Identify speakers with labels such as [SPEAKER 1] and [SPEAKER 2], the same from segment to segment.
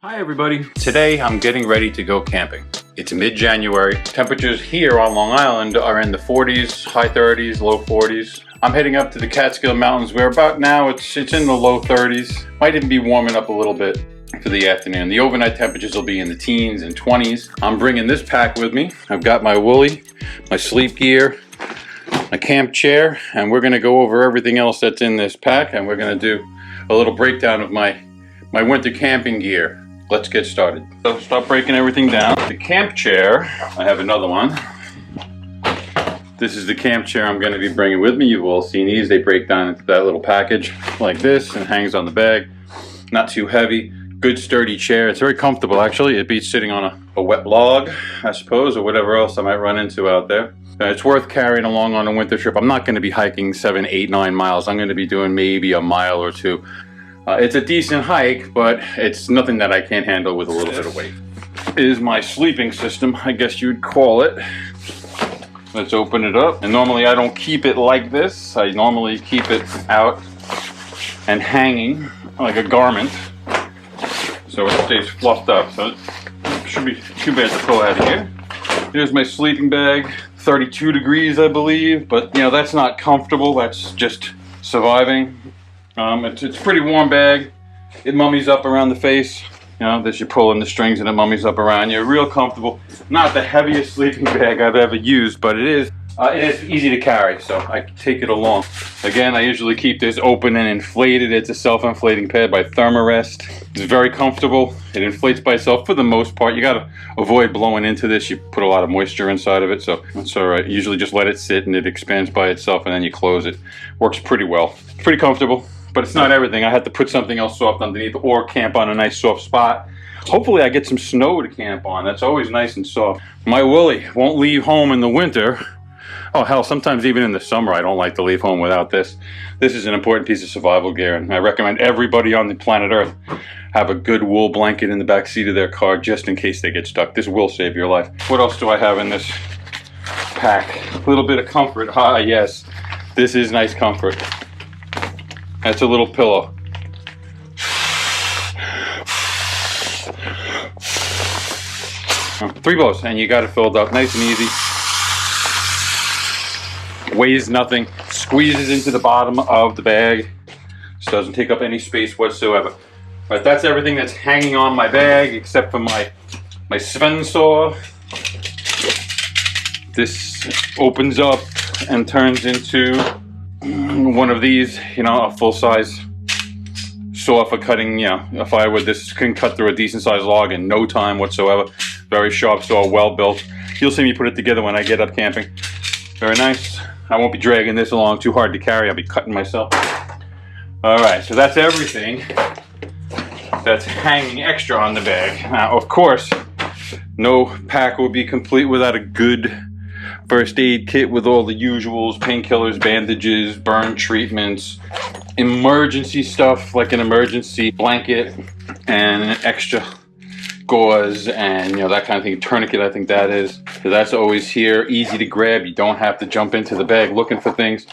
[SPEAKER 1] Hi everybody. Today I'm getting ready to go camping. It's mid-January. Temperatures here on Long Island are in the 40s, high 30s, low 40s. I'm heading up to the Catskill Mountains where about now it's in the low 30s. Might even be warming up a little bit for the afternoon. The overnight temperatures will be in the teens and 20s. I'm bringing this pack with me. I've got my woolly, my sleep gear, my camp chair, and we're gonna go over everything else that's in this pack, and we're gonna do a little breakdown of my winter camping gear. Let's get started. So start breaking everything down. The camp chair, I have another one. This is the camp chair I'm going to be bringing with me. You've all seen these. They break down into that little package like this and hangs on the bag. Not too heavy. Good sturdy chair. It's very comfortable actually. It beats sitting on a wet log, I suppose, or whatever else I might run into out there. It's worth carrying along on a winter trip. I'm not going to be hiking 7, 8, 9 miles. I'm going to be doing maybe a mile or two. It's a decent hike, but it's nothing that I can't handle with a little bit of weight. Is my sleeping system, I guess you'd call it. Let's open it up. And normally I don't keep it like this. I normally keep it out and hanging like a garment, so it stays fluffed up. So it should be too bad to pull out of here. Here's my sleeping bag. 32 degrees, I believe, but you know, that's not comfortable. That's just surviving. It's a pretty warm bag. It mummies up around the face. You know, this you pull in the strings and it mummies up around you. Real comfortable. Not the heaviest sleeping bag I've ever used, but it is easy to carry, so I take it along. Again, I usually keep this open and inflated. It's a self-inflating pad by Thermarest. It's very comfortable. It inflates by itself for the most part. You gotta avoid blowing into this. You put a lot of moisture inside of it, so that's all right. You usually just let it sit and it expands by itself and then you close it. Works pretty well. Pretty comfortable. But it's not everything. I had to put something else soft underneath or camp on a nice soft spot. Hopefully I get some snow to camp on. That's always nice and soft. My woolly won't leave home in the winter. Oh hell, sometimes even in the summer I don't like to leave home without this. This is an important piece of survival gear, and I recommend everybody on the planet Earth have a good wool blanket in the back seat of their car just in case they get stuck. This will save your life. What else do I have in this pack? A little bit of comfort. Ah yes, this is nice comfort. That's a little pillow. 3 blows and you got it filled up nice and easy. Weighs nothing. Squeezes into the bottom of the bag. This doesn't take up any space whatsoever. But that's everything that's hanging on my bag except for my Sven saw. This opens up and turns into one of these, you know, a full-size saw for cutting, you know, a firewood. This can cut through a decent-sized log in no time whatsoever. Very sharp saw, well built. You'll see me put it together when I get up camping. Very nice. I won't be dragging this along too hard to carry. I'll be cutting myself. All right, so that's everything that's hanging extra on the bag. Now, of course, no pack will be complete without a good first aid kit with all the usuals: painkillers, bandages, burn treatments, emergency stuff like an emergency blanket and an extra gauze and, you know, that kind of thing. Tourniquet, I think that is. So that's always here, easy to grab. You don't have to jump into the bag looking for things.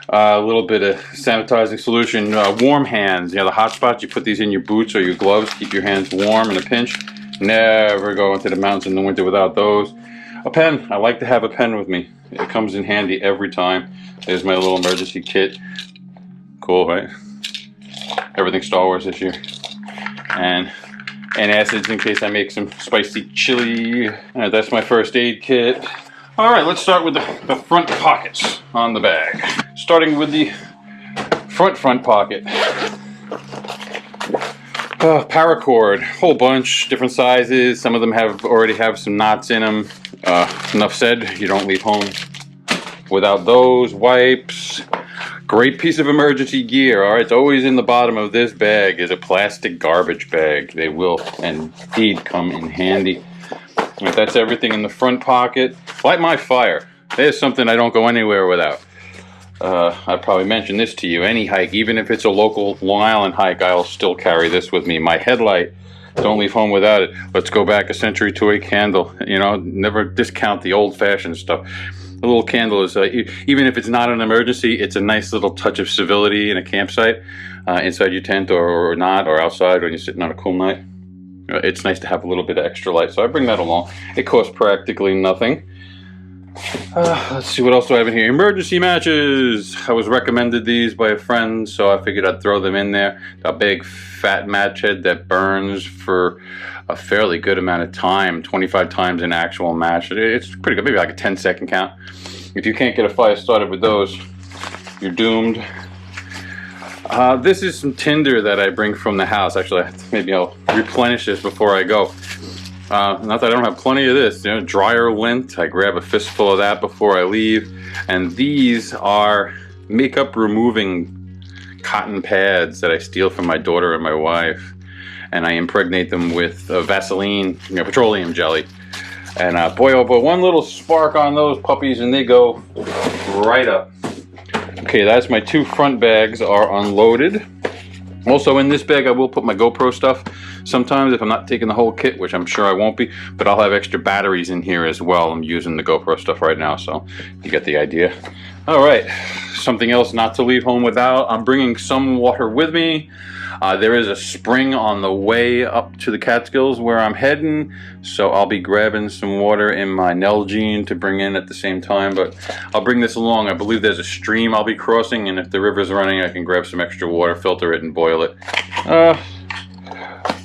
[SPEAKER 1] A little bit of sanitizing solution. Warm hands, you know, the hot spots. You put these in your boots or your gloves, keep your hands warm in a pinch. Never go into the mountains in the winter without those. A pen. I like to have a pen with me. It comes in handy every time. There's my little emergency kit. Cool, right? Everything Star Wars this year. And acids in case I make some spicy chili. Alright, that's my first aid kit. Alright, let's start with the front pockets on the bag. Starting with the front pocket. Paracord, whole bunch, different sizes. Some of them already have some knots in them. Enough said, you don't leave home without those. Wipes. Great piece of emergency gear. All right, it's always in the bottom of this bag is a plastic garbage bag. They will indeed come in handy. Right, that's everything in the front pocket. Light my fire. There's something I don't go anywhere without. I probably mentioned this to you. Any hike, even if it's a local Long Island hike, I'll still carry this with me. My headlight, don't leave home without it. Let's go back a century to a candle. You know, never discount the old-fashioned stuff. A little candle is, even if it's not an emergency, it's a nice little touch of civility in a campsite, inside your tent or not, or outside when you're sitting on a cool night. it's nice to have a little bit of extra light, so I bring that along. It costs practically nothing. Let's see, what else do I have in here? Emergency matches. I was recommended these by a friend, so I figured I'd throw them in there. A big fat match head that burns for a fairly good amount of time, 25 times an actual match. It's pretty good, maybe like a 10-second count. If you can't get a fire started with those, you're doomed. This is some tinder that I bring from the house. Actually, maybe I'll replenish this before I go. Not that I don't have plenty of this, you know, dryer lint. I grab a fistful of that before I leave. And these are makeup removing cotton pads that I steal from my daughter and my wife. And I impregnate them with Vaseline, you know, petroleum jelly. And boy, oh boy, one little spark on those puppies and they go right up. Okay, that's my 2 front bags are unloaded. Also in this bag I will put my GoPro stuff. Sometimes if I'm not taking the whole kit, which I'm sure I won't be, but I'll have extra batteries in here as well. I'm using the GoPro stuff right now, so you get the idea. All right, something else not to leave home without. I'm bringing some water with me. There is a spring on the way up to the Catskills where I'm heading, so I'll be grabbing some water in my Nalgene to bring in at the same time, but I'll bring this along. I believe there's a stream I'll be crossing, and if the river's running, I can grab some extra water, filter it, and boil it.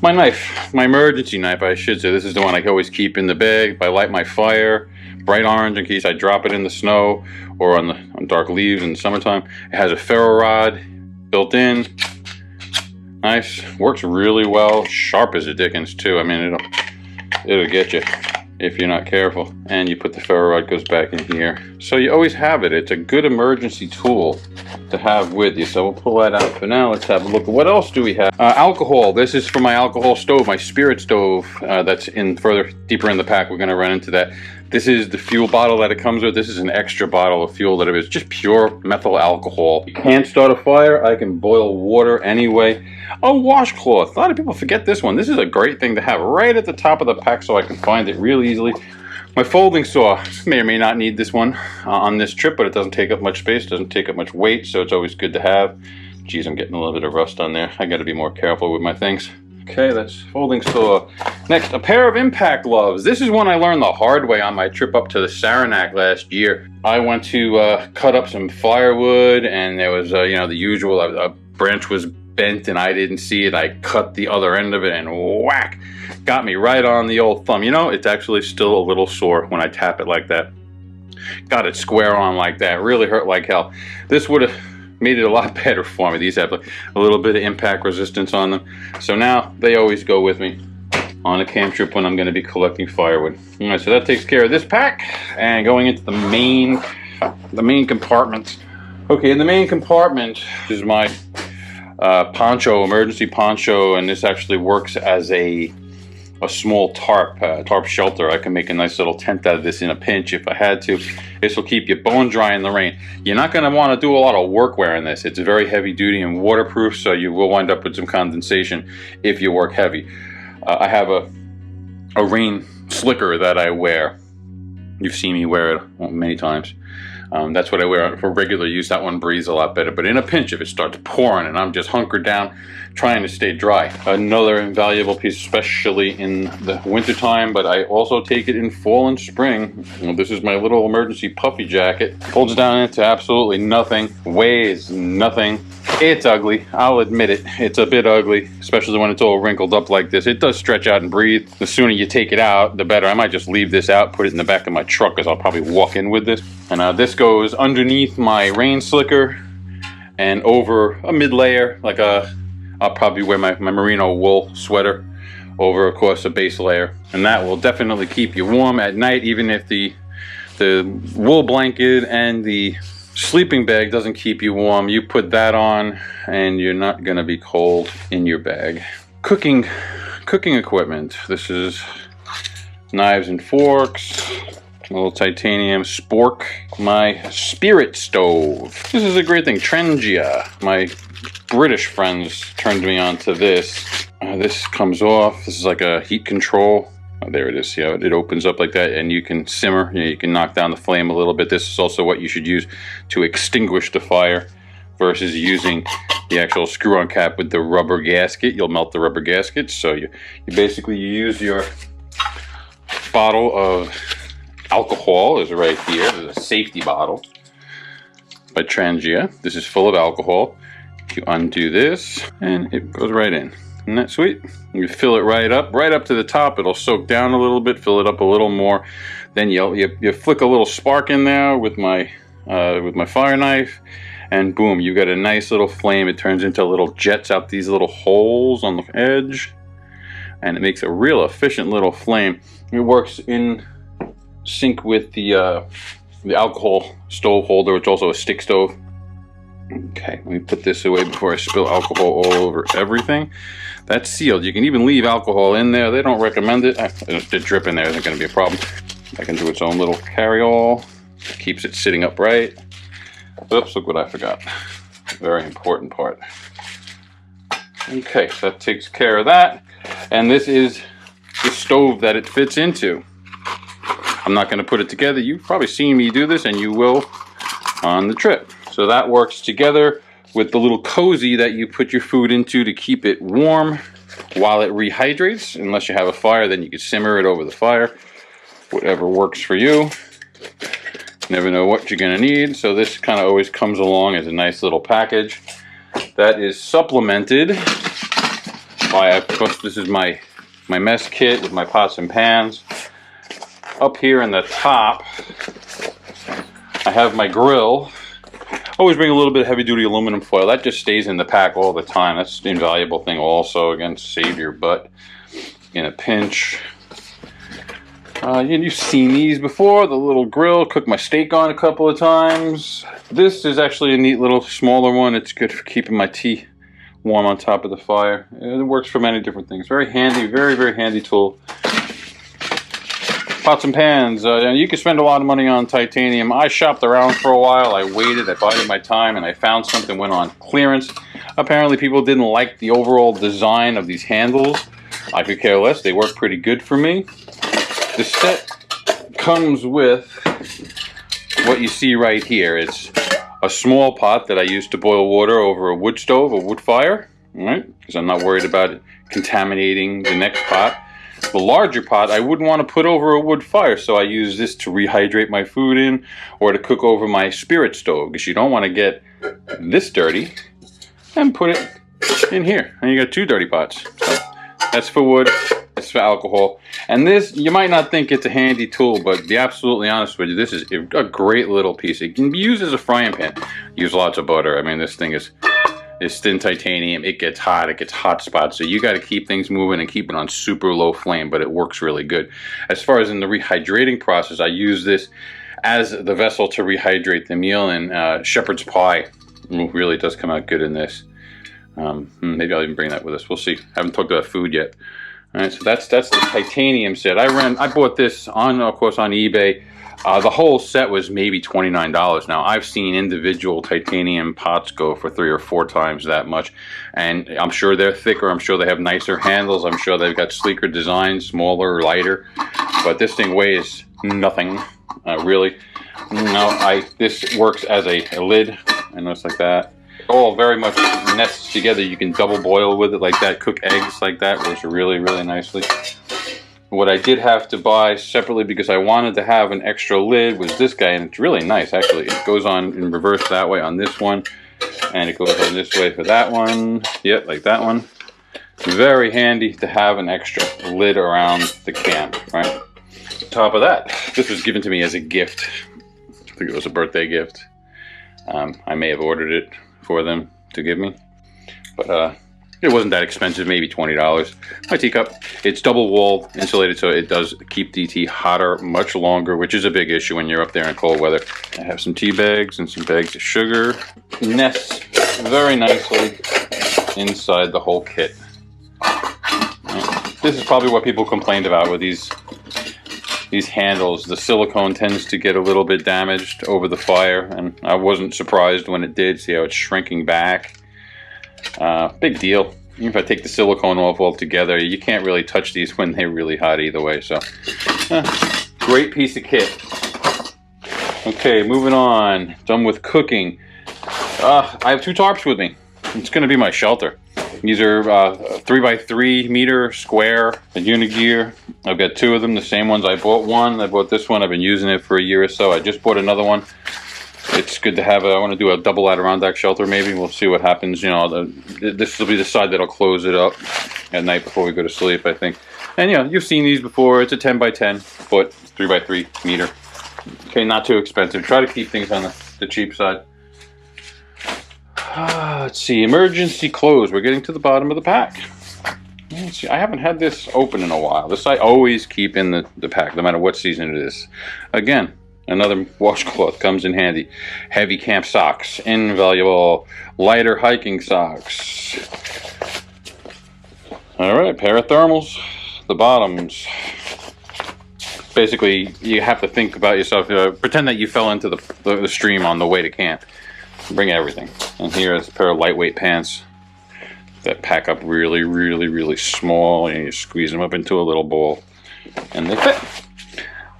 [SPEAKER 1] My knife, my emergency knife, I should say. This is the one I can always keep in the bag. I light my fire, bright orange in case I drop it in the snow or on dark leaves in the summertime. It has a ferro rod built in. Nice, works really well, sharp as a dickens too. I mean, it'll get you if you're not careful. And you put the ferro rod, goes back in here. So you always have it. It's a good emergency tool to have with you. So we'll pull that out for now. Let's have a look. What else do we have? Alcohol. This is for my alcohol stove, my spirit stove. That's deeper in the pack. We're gonna run into that. This is the fuel bottle that it comes with. This is an extra bottle of fuel that it is just pure methyl alcohol. You can't start a fire. I can boil water anyway. A washcloth. A lot of people forget this one. This is a great thing to have right at the top of the pack so I can find it real easily. My folding saw. May or may not need this one on this trip, but it doesn't take up much space, doesn't take up much weight, so it's always good to have. Geez, I'm getting a little bit of rust on there. I got to be more careful with my things. Okay, that's folding saw. Next, a pair of impact gloves. This is one I learned the hard way on my trip up to the Saranac last year. I went to cut up some firewood, and there was, you know, the usual, a branch was bent and I didn't see it. I cut the other end of it and whack, got me right on the old thumb. You know, it's actually still a little sore when I tap it like that. Got it square on like that. Really hurt like hell. This would have made it a lot better for me. These have a little bit of impact resistance on them. So now they always go with me on a camp trip when I'm going to be collecting firewood. All right, so that takes care of this pack. And going into the main compartment. Okay, in the main compartment is my poncho, emergency poncho, and this actually works as a small tarp shelter. I can make a nice little tent out of this in a pinch if I had to. This will keep you bone dry in the rain. You're not going to want to do a lot of work wearing this. It's very heavy duty and waterproof, so you will wind up with some condensation if you work heavy. I have a rain slicker that I wear. You've seen me wear it many times. That's what I wear for regular use. That one breathes a lot better. But in a pinch, if it starts pouring and I'm just hunkered down, trying to stay dry. Another invaluable piece, especially in the wintertime, but I also take it in fall and spring. This is my little emergency puffy jacket. Holds down into absolutely nothing, weighs nothing. It's ugly, I'll admit it. It's a bit ugly, especially when it's all wrinkled up like this. It does stretch out and breathe. The sooner you take it out, the better. I might just leave this out, put it in the back of my truck, because I'll probably walk in with this. And this goes underneath my rain slicker and over a mid layer, like I'll probably wear my merino wool sweater over, of course, a base layer. And that will definitely keep you warm at night, even if the wool blanket and the sleeping bag doesn't keep you warm. You put that on and you're not going to be cold in your bag. Cooking equipment. This is knives and forks, a little titanium spork, my spirit stove. This is a great thing. Trengia. My British friends turned me on to this. This comes off. This is like a heat control. There it is. See how it opens up like that, and you can simmer. You can knock down the flame a little bit. This is also what you should use to extinguish the fire. versus using the actual screw-on cap with the rubber gasket. You'll melt the rubber gasket. So you basically use your bottle of alcohol is right here. There's a safety bottle by Trangia. This is full of alcohol. You undo this and it goes right in. Isn't that sweet? You fill it right up to the top. It'll soak down a little bit, fill it up a little more. Then you flick a little spark in there with my fire knife, and boom, you got a nice little flame. It turns into little jets out these little holes on the edge, and it makes a real efficient little flame. It works in sync with the alcohol stove holder, which is also a stick stove. Okay, let me put this away before I spill alcohol all over everything. That's sealed. You can even leave alcohol in there. They don't recommend it. The drip in there isn't going to be a problem. I can do its own little carry-all. Keeps it sitting upright. Oops, look what I forgot. Very important part. Okay, so that takes care of that. And this is the stove that it fits into. I'm not going to put it together. You've probably seen me do this, and you will on the trip. So that works together with the little cozy that you put your food into to keep it warm while it rehydrates. Unless you have a fire, then you can simmer it over the fire. Whatever works for you. Never know what you're going to need. So this kind of always comes along as a nice little package that is supplemented by, of course, this is my mess kit with my pots and pans. Up here in the top, I have my grill. Always bring a little bit of heavy-duty aluminum foil. That just stays in the pack all the time. That's an invaluable thing also. Again, save your butt in a pinch. You've seen these before. The little grill. Cooked my steak on a couple of times. This is actually a neat little smaller one. It's good for keeping my tea warm on top of the fire. It works for many different things. Very handy. Very, very handy tool. Pots and pans. You can spend a lot of money on titanium. I shopped around for a while. I waited. I bided my time, and I found something went on clearance. Apparently, people didn't like the overall design of these handles. I could care less. They work pretty good for me. The set comes with what you see right here. It's a small pot that I use to boil water over a wood stove, a wood fire, right? Because I'm not worried about it contaminating the next pot. The larger pot I wouldn't want to put over a wood fire, so I use this to rehydrate my food in or to cook over my spirit stove, because you don't want to get this dirty and put it in here. And you got two dirty pots. So that's for wood, that's for alcohol. And this, you might not think it's a handy tool, but to be absolutely honest with you, this is a great little piece. It can be used as a frying pan. Use lots of butter. I mean, this thing is thin titanium. It gets hot spots, so you got to keep things moving and keep it on super low flame, but it works really good. As far as in the rehydrating process, I use this as the vessel to rehydrate the meal, and shepherd's pie really does come out good in this. Maybe I'll even bring that with us. We'll see. I haven't talked about food yet. All right, so that's the titanium set. I bought this on, of course, on eBay. The whole set was maybe $29. Now, I've seen individual titanium pots go for 3 or 4 times that much, and I'm sure they're thicker. I'm sure they have nicer handles. I'm sure they've got sleeker designs, smaller, lighter, but this thing weighs nothing, really. Now, this works as a lid. I know it's like that. All very much nests together. You can double boil with it like that, cook eggs like that, works really, really nicely. What I did have to buy separately because I wanted to have an extra lid was this guy, and it's really nice actually. It goes on in reverse that way on this one, and it goes on this way for that one. Yep, like that one. Very handy to have an extra lid around the camp, right? On top of that, this was given to me as a gift. I think it was a birthday gift. I may have ordered it for them to give me, but it wasn't that expensive, maybe $20. My teacup, it's double wall insulated, so it does keep the tea hotter much longer, which is a big issue when you're up there in cold weather. I have some tea bags and some bags of sugar. Nests very nicely inside the whole kit. This is probably what people complained about with these handles. The silicone tends to get a little bit damaged over the fire, and I wasn't surprised when it did. See how it's shrinking back. Big deal. Even if I take the silicone off altogether, you can't really touch these when they're really hot either way. So, great piece of kit. Okay, moving on. Done with cooking. I have 2 tarps with me. It's going to be my shelter. These are 3x3 meter square Unigear. I've got 2 of them, the same ones. I bought one. I bought this one. I've been using it for a year or so. I just bought another one. It's good to have. I want to do a double Adirondack shelter maybe. We'll see what happens. You know, this will be the side that'll close it up at night before we go to sleep, I think. And you know, you've seen these before. It's a 10x10 foot, 3x3 meter. Okay, not too expensive. Try to keep things on the cheap side. Let's see, emergency clothes. We're getting to the bottom of the pack. Let's see, I haven't had this open in a while. This I always keep in the pack, no matter what season it is. Again, another washcloth comes in handy. Heavy camp socks, invaluable. Lighter hiking socks. All right, pair of thermals. The bottoms. Basically, you have to think about yourself. Pretend that you fell into the stream on the way to camp. Bring everything. And here's a pair of lightweight pants that pack up really, really, really small, and you squeeze them up into a little ball and they fit.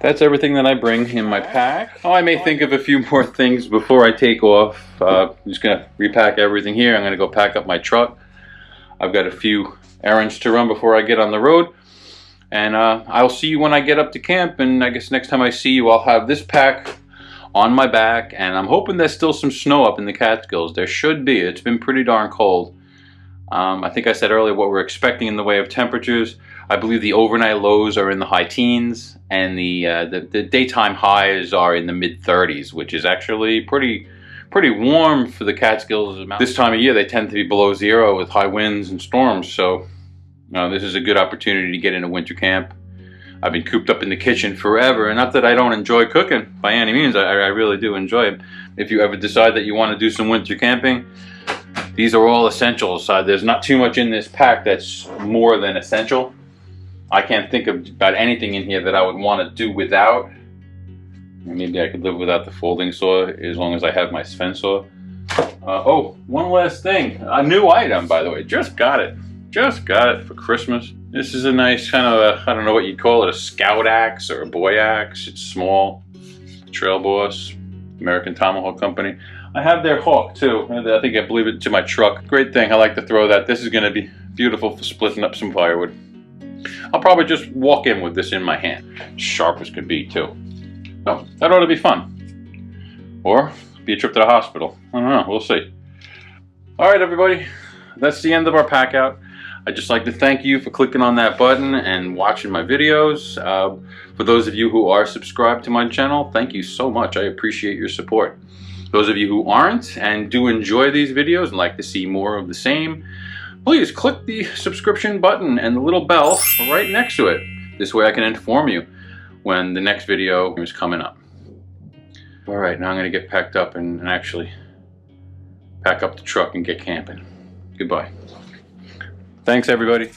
[SPEAKER 1] That's everything that I bring in my pack. Oh, I may think of a few more things before I take off. I'm just gonna repack everything here. I'm gonna go pack up my truck. I've got a few errands to run before I get on the road. And I'll see you when I get up to camp, and I guess next time I see you I'll have this pack on my back, and I'm hoping there's still some snow up in the Catskills. There should be. It's been pretty darn cold. I think I said earlier what we're expecting in the way of temperatures. I believe the overnight lows are in the high teens, and the daytime highs are in the mid-30s, which is actually pretty warm for the Catskills. This time of year they tend to be below 0 with high winds and storms, so this is a good opportunity to get into winter camp. I've been cooped up in the kitchen forever, and not that I don't enjoy cooking by any means. I really do enjoy it. If you ever decide that you want to do some winter camping, these are all essentials. There's not too much in this pack that's more than essential. I can't think about anything in here that I would want to do without. Maybe I could live without the folding saw as long as I have my Sven saw. Oh, one last thing. A new item, by the way. Just got it. Just got it for Christmas. This is a nice kind of I don't know what you'd call it, a scout axe or a boy axe. It's small. Trail Boss, American Tomahawk Company. I have their hawk too. I think I believe it to my truck. Great thing. I like to throw that. This is going to be beautiful for splitting up some firewood. I'll probably just walk in with this in my hand. Sharp as could be too. So that ought to be fun. Or be a trip to the hospital. I don't know. We'll see. All right, everybody. That's the end of our pack out. I'd just like to thank you for clicking on that button and watching my videos. For those of you who are subscribed to my channel, thank you so much. I appreciate your support. Those of you who aren't and do enjoy these videos and like to see more of the same, please click the subscription button and the little bell right next to it. This way I can inform you when the next video is coming up. All right, now I'm going to get packed up and actually pack up the truck and get camping. Goodbye. Thanks, everybody.